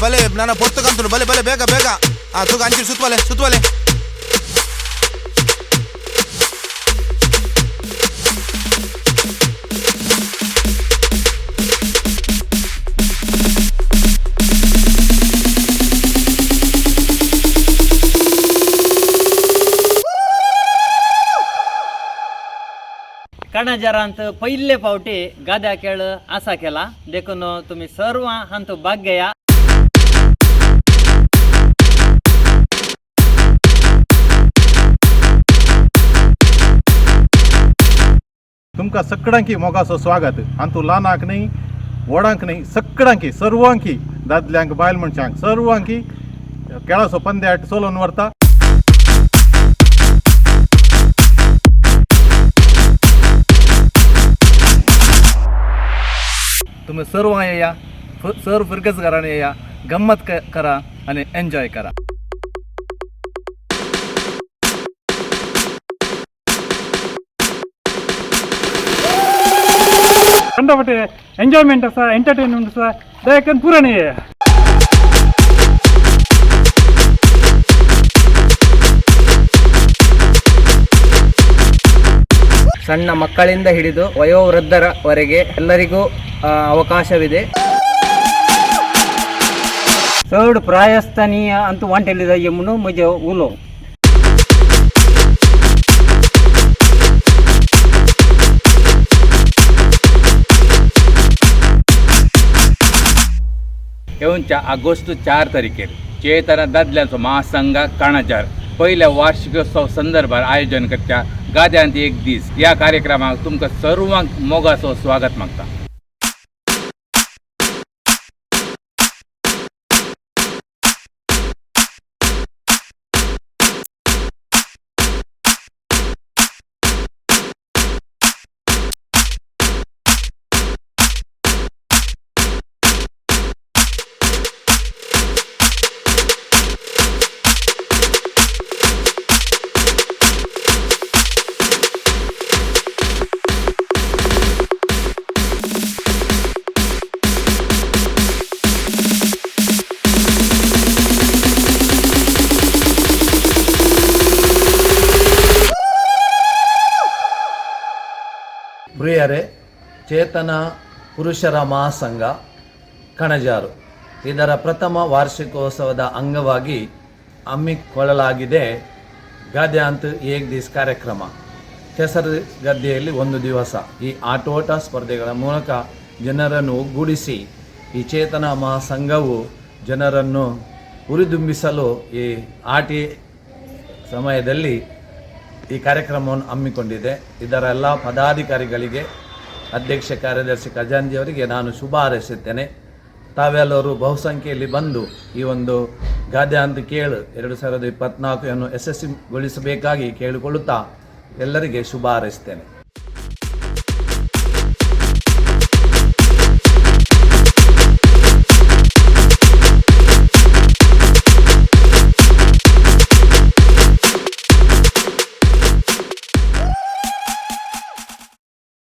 ಬಲೆ ನನ್ನ ಪೊತ್ತು ಕಂತು ಬಲೆ ಬಲೆ ಬೇಗ ಬೇಗ ತೂಗ ಅಂಚಿ ಸುತ್ತವಲೆ ಸುತ್ತವಲೆ. काणाजारांत पयले फावटी गाद्या खेळ आसा केला देखून तुम्ही सर्व हांत भाग्य. तुमकां सगळ्यांकी मोगाचो स्वागत. हांतू ल्हानाक न्ही व्हडांक न्ही सगळ्यांकी सर्वांकी दादल्यांक बायल मनशांक सर्वांकी खेळाचो पंद्याट चलोवन व्हरता. तुम्ही सर्व येया, सर्व फिरकसगारांनी येया, गंमत करा आणि एन्जॉय करा. कंडापटे एन्जॉयमेंट आसा एंटरटेनमेंट आसा दयाकन पुराण येया. ಸಣ್ಣ ಮಕ್ಕಳಿಂದ ಹಿಡಿದು ವಯೋವೃದ್ಧರವರೆಗೆ ಎಲ್ಲರಿಗೂ ಅವಕಾಶವಿದೆ. चढ प्रायस्थानीय अंत वांटेली जाय म्हणून म्हजे उलो. येऊनच्या ऑगस्ट 4 तारखेर चेतना दादल्यांचो महासंघ काणाजार पहिल्या वार्षिकोत्सव संदर्भात आयोजन करच्या गाद्यांत एक दीस या कार्यक्रमाक तुमकां सर्वांक मोगाचो स्वागत मागता. ಪ್ರಿಯರೇ, ಚೇತನ ಪುರುಷರ ಮಹಾಸಂಘ ಕಣಜಾರು ಇದರ ಪ್ರಥಮ ವಾರ್ಷಿಕೋತ್ಸವದ ಅಂಗವಾಗಿ ಹಮ್ಮಿಕೊಳ್ಳಲಾಗಿದೆ ಗಾದ್ಯಾಂತ್ ಏಕ್ ದಿಸ್ ಕಾರ್ಯಕ್ರಮ. ಕೆಸರು ಗದ್ದೆಯಲ್ಲಿ ಒಂದು ದಿವಸ ಈ ಆಟೋಟ ಸ್ಪರ್ಧೆಗಳ ಮೂಲಕ ಜನರನ್ನು ಒಗ್ಗೂಡಿಸಿ ಈ ಚೇತನ ಮಹಾಸಂಘವು ಜನರನ್ನು ಹುರಿದುಂಬಿಸಲು ಈ ಆಟಿ ಸಮಯದಲ್ಲಿ ಈ ಕಾರ್ಯಕ್ರಮವನ್ನು ಹಮ್ಮಿಕೊಂಡಿದೆ. ಇದರ ಎಲ್ಲ ಪದಾಧಿಕಾರಿಗಳಿಗೆ, ಅಧ್ಯಕ್ಷ ಕಾರ್ಯದರ್ಶಿ ಖಜಾಂಜಿಯವರಿಗೆ ನಾನು ಶುಭ ಹಾರೈಸುತ್ತೇನೆ. ತಾವೆಲ್ಲರೂ ಬಹುಸಂಖ್ಯೆಯಲ್ಲಿ ಬಂದು ಈ ಒಂದು ಗಾದ್ಯಾಂತ್ ಕೇಳು 2024 ಯಶಸ್ವಿಗೊಳಿಸಬೇಕಾಗಿ ಕೇಳಿಕೊಳ್ಳುತ್ತಾ ಎಲ್ಲರಿಗೆ ಶುಭ ಹಾರೈಸುತ್ತೇನೆ.